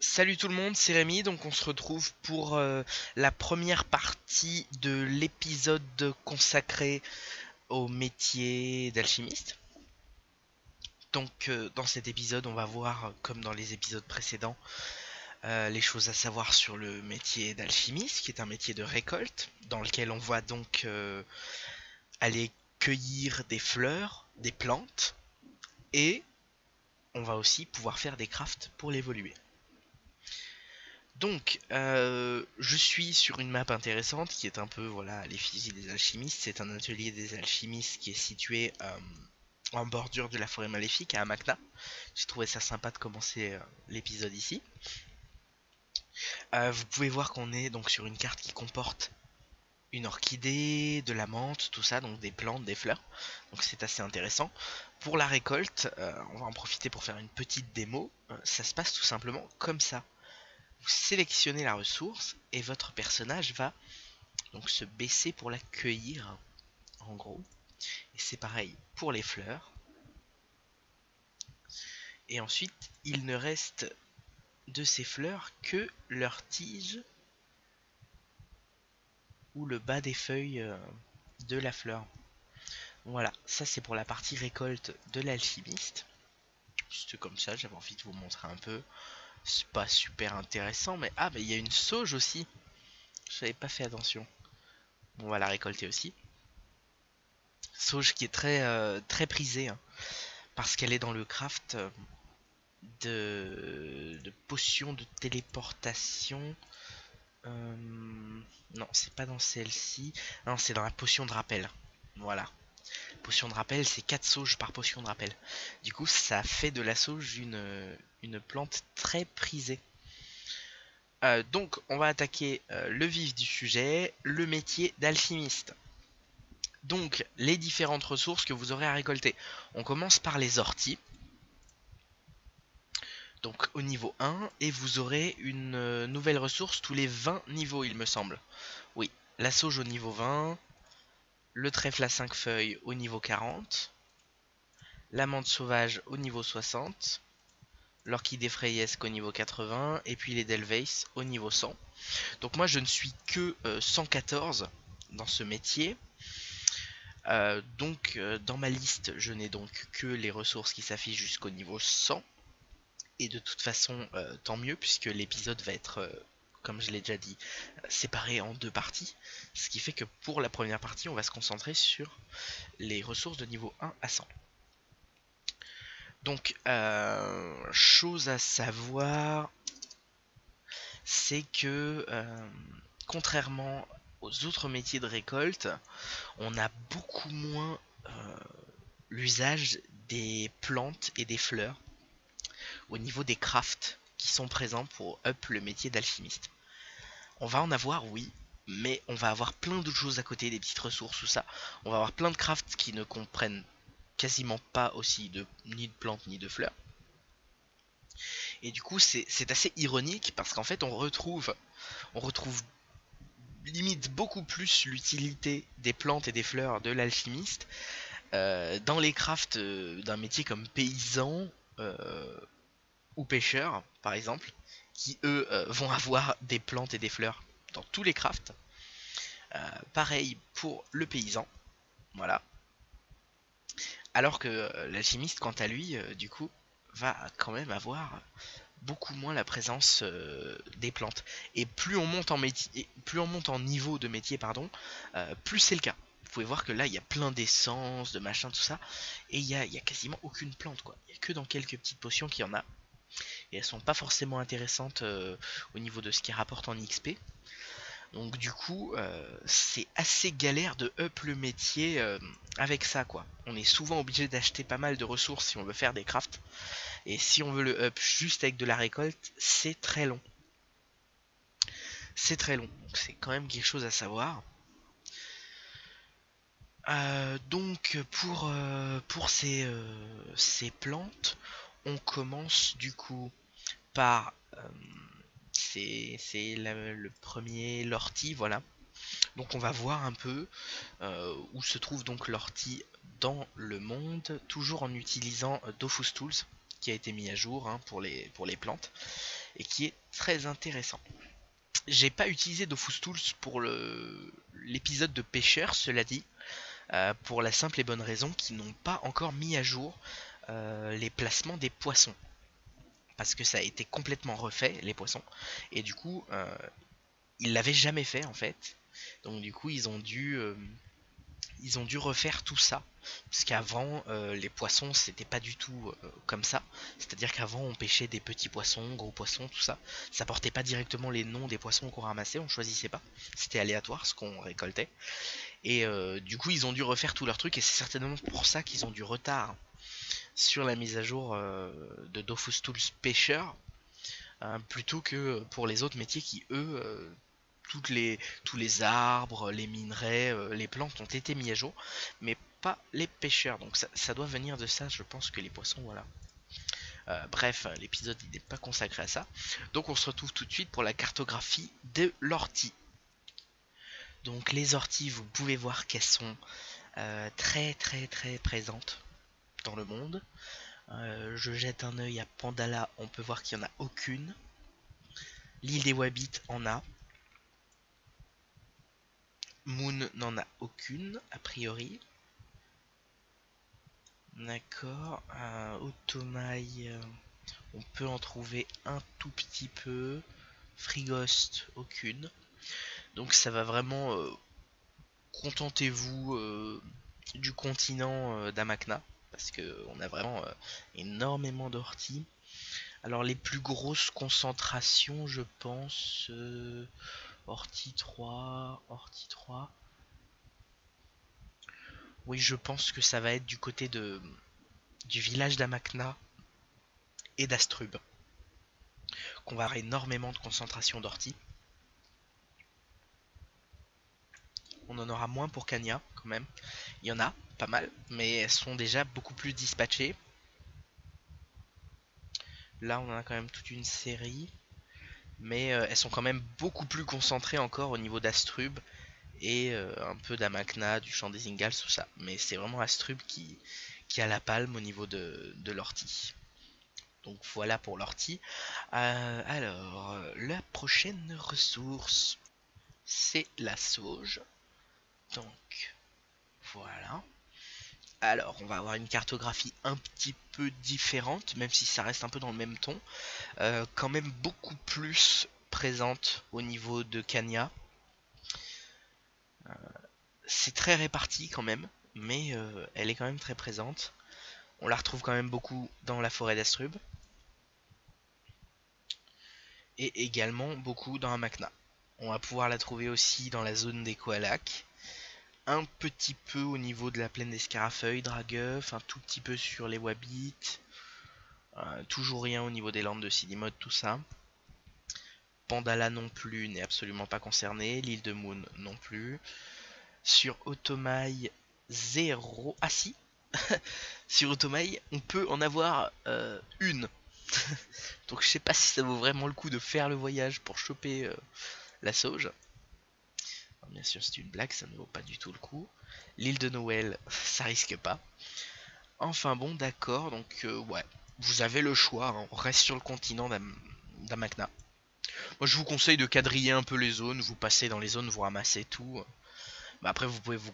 Salut tout le monde, c'est Rémi, donc on se retrouve pour la première partie de l'épisode consacré au métier d'alchimiste. Donc dans cet épisode on va voir, comme dans les épisodes précédents, les choses à savoir sur le métier d'alchimiste, qui est un métier de récolte, dans lequel on va donc aller cueillir des fleurs, des plantes, et on va aussi pouvoir faire des crafts pour l'évoluer. Donc, je suis sur une map intéressante qui est un peu, voilà, l'effigie des alchimistes. C'est un atelier des alchimistes qui est situé en bordure de la forêt maléfique à Amakna. J'ai trouvé ça sympa de commencer l'épisode ici. Vous pouvez voir qu'on est donc sur une carte qui comporte une orchidée, de la menthe, tout ça, donc des plantes, des fleurs. Donc c'est assez intéressant. Pour la récolte, on va en profiter pour faire une petite démo. Ça se passe tout simplement comme ça. Vous sélectionnez la ressource et votre personnage va donc se baisser pour la cueillir, en gros. Et c'est pareil pour les fleurs. Et ensuite, il ne reste de ces fleurs que leur tige ou le bas des feuilles de la fleur. Voilà, ça c'est pour la partie récolte de l'alchimiste. Juste comme ça, j'avais envie de vous montrer un peu. C'est pas super intéressant, mais ah, mais il y a une sauge aussi. Je n'avais pas fait attention. On va la récolter aussi. Sauge qui est très prisée, hein, parce qu'elle est dans le craft de potions de téléportation. Non, c'est pas dans celle-ci. Non, c'est dans la potion de rappel. Voilà. Potion de rappel, c'est 4 sauges par potion de rappel. Du coup, ça fait de la sauge une plante très prisée. Donc, on va attaquer le vif du sujet, le métier d'alchimiste. Donc, les différentes ressources que vous aurez à récolter. On commence par les orties. Donc au niveau 1, et vous aurez une nouvelle ressource tous les 20 niveaux, il me semble. Oui, la sauge au niveau 20, le trèfle à 5 feuilles au niveau 40, la menthe sauvage au niveau 60, l'orchidée frayesque au niveau 80, et puis les Delveis au niveau 100. Donc moi je ne suis que 114 dans ce métier. Dans ma liste, je n'ai donc que les ressources qui s'affichent jusqu'au niveau 100. Et de toute façon, tant mieux, puisque l'épisode va être, comme je l'ai déjà dit, séparé en deux parties. Ce qui fait que pour la première partie, on va se concentrer sur les ressources de niveau 1 à 100. Donc, chose à savoir, c'est que, contrairement aux autres métiers de récolte, on a beaucoup moins l'usage des plantes et des fleurs au niveau des crafts qui sont présents pour up le métier d'alchimiste. On va en avoir, oui, mais on va avoir plein d'autres choses à côté, des petites ressources, tout ça. On va avoir plein de crafts qui ne comprennent quasiment pas aussi ni de plantes ni de fleurs. Et du coup, c'est assez ironique parce qu'en fait, on retrouve limite beaucoup plus l'utilité des plantes et des fleurs de l'alchimiste dans les crafts d'un métier comme paysan ou pêcheur, par exemple, qui eux vont avoir des plantes et des fleurs dans tous les crafts. Pareil pour le paysan, voilà. Alors que l'alchimiste, quant à lui, du coup, va quand même avoir beaucoup moins la présence des plantes. Et plus on monte en métier, plus on monte en niveau de métier, pardon, plus c'est le cas. Vous pouvez voir que là, il y a plein d'essences, de machin, tout ça, et il y a quasiment aucune plante, quoi. Il n'y a que dans quelques petites potions qu'il y en a. Et elles sont pas forcément intéressantes au niveau de ce qui rapporte en XP. Donc du coup, c'est assez galère de up le métier avec ça, quoi. On est souvent obligé d'acheter pas mal de ressources si on veut faire des crafts. Et si on veut le up juste avec de la récolte, c'est très long. C'est très long, donc c'est quand même quelque chose à savoir. Donc pour ces plantes, on commence du coup par le premier, l'ortie, voilà. Donc on va voir un peu où se trouve donc l'ortie dans le monde, toujours en utilisant Dofus Tools, qui a été mis à jour hein, pour les plantes. et qui est très intéressant. J'ai pas utilisé Dofus Tools pour l'épisode de pêcheur, cela dit, pour la simple et bonne raison qu'ils n'ont pas encore mis à jour les placements des poissons. Parce que ça a été complètement refait, les poissons, et du coup, ils l'avaient jamais fait en fait. Donc du coup, ils ont dû refaire tout ça. Parce qu'avant, les poissons, c'était pas du tout comme ça. C'est-à-dire qu'avant, on pêchait des petits poissons, gros poissons, tout ça. Ça portait pas directement les noms des poissons qu'on ramassait, on choisissait pas. C'était aléatoire ce qu'on récoltait. Et du coup, ils ont dû refaire tout leur truc. Et c'est certainement pour ça qu'ils ont du retard sur la mise à jour de Dofus Tools pêcheur. Plutôt que pour les autres métiers qui, eux, tous les arbres, les minerais, les plantes ont été mis à jour, mais pas les pêcheurs. Donc ça doit venir de ça, je pense que les poissons, voilà. Bref, l'épisode n'est pas consacré à ça. Donc on se retrouve tout de suite pour la cartographie de l'ortie. Donc les orties, vous pouvez voir qu'elles sont très très très présentes dans le monde. Je jette un œil à Pandala, on peut voir qu'il n'y en a aucune. L'île des Wabbits en a. Moon n'en a aucune, a priori. D'accord. Otomai, on peut en trouver un tout petit peu. Frigost, aucune. Donc ça va vraiment... contentez-vous du continent d'Amakna. Parce qu'on a vraiment énormément d'orties. Alors les plus grosses concentrations, je pense... Ortie 3, Ortie 3. Oui, je pense que ça va être du côté du village d'Amakna et d'Astrub, qu'on va avoir énormément de concentration d'orties. On en aura moins pour Kanya, quand même. Il y en a, pas mal, mais elles sont déjà beaucoup plus dispatchées. Là, on en a quand même toute une série, mais elles sont quand même beaucoup plus concentrées encore au niveau d'Astrub et un peu d'Amakna, du champ des Ingalls, tout ça. Mais c'est vraiment Astrub qui a la palme au niveau de l'ortie. Donc voilà pour l'ortie. Alors, la prochaine ressource, c'est la sauge. Donc, voilà. Alors, on va avoir une cartographie un petit peu différente, même si ça reste un peu dans le même ton. Quand même beaucoup plus présente au niveau de Kanya. C'est très réparti quand même, mais elle est quand même très présente. On la retrouve quand même beaucoup dans la forêt d'Astrub. Et également beaucoup dans Amakna. On va pouvoir la trouver aussi dans la zone des Koalak. Un petit peu au niveau de la plaine des Scarafeuilles, Dragueuf, un tout petit peu sur les Wabbits. Toujours rien au niveau des landes de Silimod, tout ça. Pandala non plus n'est absolument pas concerné. L'île de Moon non plus. Sur Otomai, 0. Ah si. Sur Otomai, on peut en avoir une. Donc je sais pas si ça vaut vraiment le coup de faire le voyage pour choper la sauge. Alors, bien sûr c'est une blague, ça ne vaut pas du tout le coup. L'île de Noël, ça risque pas. Enfin bon, d'accord, donc ouais, vous avez le choix, hein. On reste sur le continent d'Amakna. Moi je vous conseille de quadriller un peu les zones, vous passez dans les zones, vous ramassez tout. Bah, après vous pouvez vous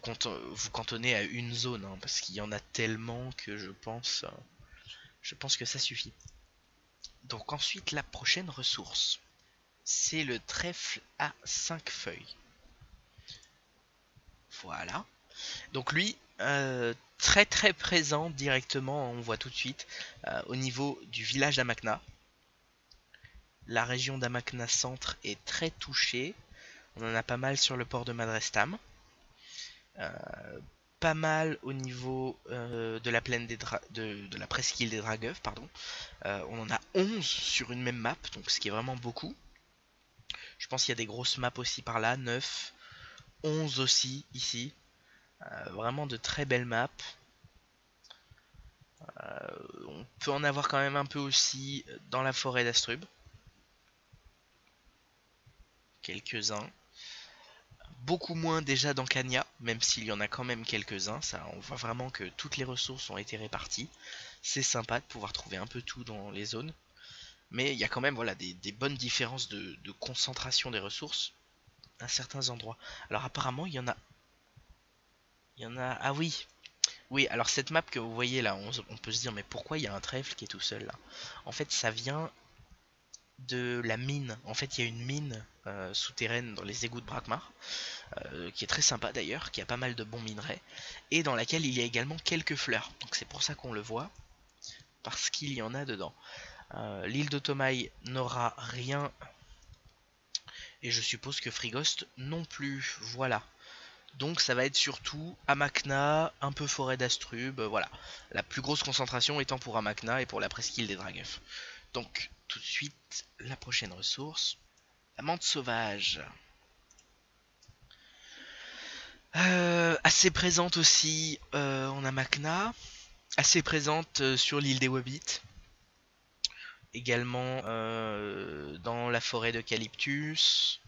cantonner à une zone, hein, parce qu'il y en a tellement que je pense que ça suffit. Donc ensuite la prochaine ressource, c'est le trèfle à 5 feuilles. Voilà. Donc lui, très très présent directement, on voit tout de suite, au niveau du village d'Amakna. La région d'Amakna Centre est très touchée. On en a pas mal sur le port de Madrestam. Pas mal au niveau de la plaine de la presqu'île des Dragueuves, pardon. On en a 11 sur une même map, donc ce qui est vraiment beaucoup. Je pense qu'il y a des grosses maps aussi par là, 9, 11 aussi ici. Vraiment de très belles maps. On peut en avoir quand même un peu aussi dans la forêt d'Astrub. Quelques-uns. Beaucoup moins déjà dans Kanya, même s'il y en a quand même quelques-uns. Ça, on voit vraiment que toutes les ressources ont été réparties. C'est sympa de pouvoir trouver un peu tout dans les zones. Mais il y a quand même voilà, des bonnes différences de concentration des ressources à certains endroits. Alors apparemment, il y en a. Ah oui, oui. Alors cette map que vous voyez là, on peut se dire mais pourquoi il y a un trèfle qui est tout seul là? En fait, ça vient de la mine. En fait, il y a une mine souterraine dans les égouts de Brakmar, qui est très sympa d'ailleurs, qui a pas mal de bons minerais, et dans laquelle il y a également quelques fleurs. Donc c'est pour ça qu'on le voit, parce qu'il y en a dedans. L'île de Tomaï n'aura rien, et je suppose que Frigost non plus. Voilà. Donc ça va être surtout Amakna, un peu forêt d'Astrub, voilà. La plus grosse concentration étant pour Amakna et pour la presqu'île des Dragueuf. Donc tout de suite, la prochaine ressource, la menthe sauvage. Assez présente aussi en Amakna, assez présente sur l'île des Wabbits, également dans la forêt d'Eucalyptus,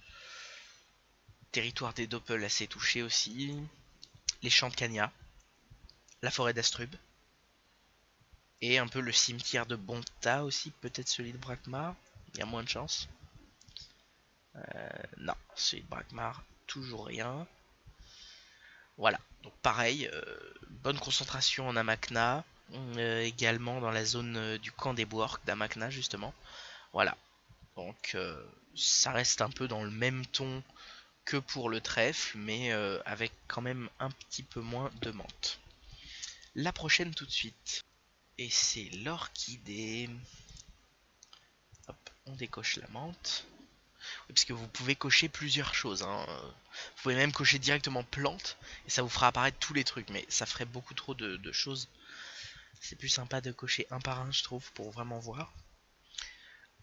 territoire des Doppel assez touché aussi, les champs de Cagna, la forêt d'Astrub, et un peu le cimetière de Bonta aussi, peut-être celui de Brakmar, il y a moins de chance. Non, celui de Brakmar, toujours rien. Voilà, donc pareil, bonne concentration en Amakna, également dans la zone du camp des Boorcs d'Amakna justement. Voilà, donc ça reste un peu dans le même ton que pour le trèfle, mais avec quand même un petit peu moins de menthe. La prochaine tout de suite, et c'est l'orchidée. Hop, on décoche la menthe. Oui, parce que vous pouvez cocher plusieurs choses, hein. Vous pouvez même cocher directement plante, et ça vous fera apparaître tous les trucs, mais ça ferait beaucoup trop de choses. C'est plus sympa de cocher un par un, je trouve, pour vraiment voir.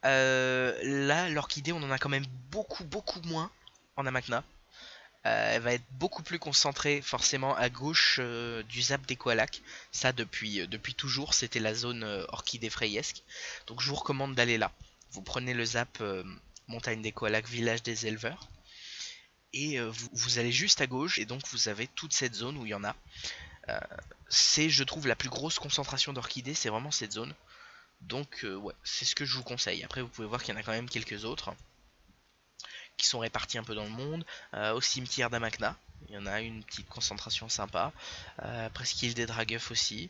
Là, l'orchidée, on en a quand même beaucoup, beaucoup moins en Amakna. Elle va être beaucoup plus concentrée forcément à gauche du zap des Koalak. Ça, depuis toujours, c'était la zone orchidée freyesque. Donc je vous recommande d'aller là. Vous prenez le zap montagne des Koalak, village des éleveurs. Et vous allez juste à gauche, et donc vous avez toute cette zone où il y en a. C'est, je trouve, la plus grosse concentration d'orchidées, c'est vraiment cette zone. Donc ouais, c'est ce que je vous conseille. Après, vous pouvez voir qu'il y en a quand même quelques autres qui sont répartis un peu dans le monde. Au cimetière d'Amakna, il y en a une petite concentration sympa. Presqu'île des Dragueuf aussi.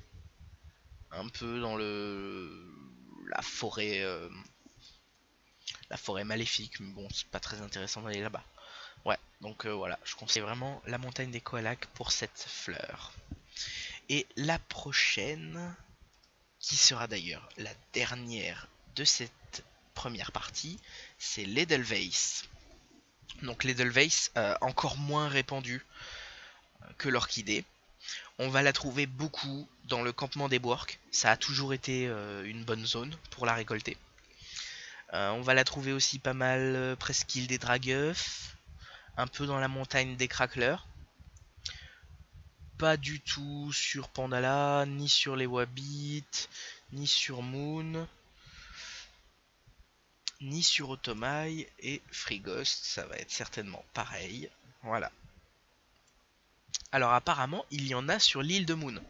Un peu dans la forêt, la forêt maléfique, mais bon, c'est pas très intéressant d'aller là-bas. Ouais, donc voilà, je conseille vraiment la montagne des Koalak pour cette fleur. Et la prochaine, qui sera d'ailleurs la dernière de cette première partie, c'est l'Edelweiss. Donc l'Edelweiss, encore moins répandue que l'orchidée. On va la trouver beaucoup dans le campement des Boorcs. Ça a toujours été une bonne zone pour la récolter. On va la trouver aussi pas mal presqu'île des Dragueuf, un peu dans la montagne des Cracklers. Pas du tout sur Pandala, ni sur les Wabbits, ni sur Moon, ni sur Otomai, et Frigost, ça va être certainement pareil. Voilà. Alors apparemment, il y en a sur l'île de Moon.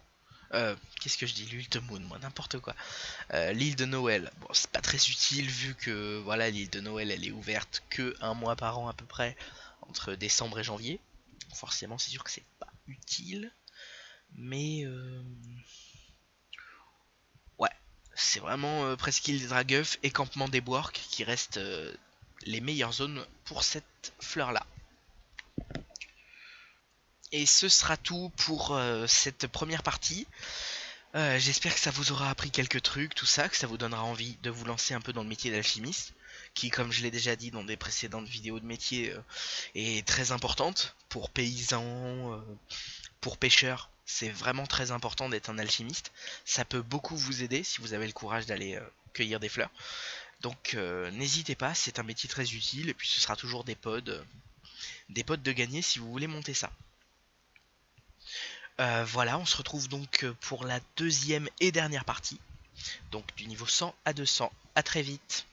Qu'est-ce que je dis, l'île de Moon, moi, n'importe quoi. L'île de Noël, bon, c'est pas très utile vu que voilà, l'île de Noël, elle est ouverte que un mois par an à peu près, entre décembre et janvier. Forcément, c'est sûr que c'est pas utile, mais ouais, c'est vraiment presqu'île des Dragueuf et campement des Boorcs qui restent les meilleures zones pour cette fleur-là. Et ce sera tout pour cette première partie. J'espère que ça vous aura appris quelques trucs, tout ça, que ça vous donnera envie de vous lancer un peu dans le métier d'alchimiste, qui, comme je l'ai déjà dit dans des précédentes vidéos de métier, est très importante pour paysans, pour pêcheurs. C'est vraiment très important d'être un alchimiste. Ça peut beaucoup vous aider si vous avez le courage d'aller cueillir des fleurs. Donc n'hésitez pas, c'est un métier très utile, et puis ce sera toujours des pods de gagner si vous voulez monter ça. Voilà, on se retrouve donc pour la deuxième et dernière partie, donc du niveau 100 à 200. À très vite.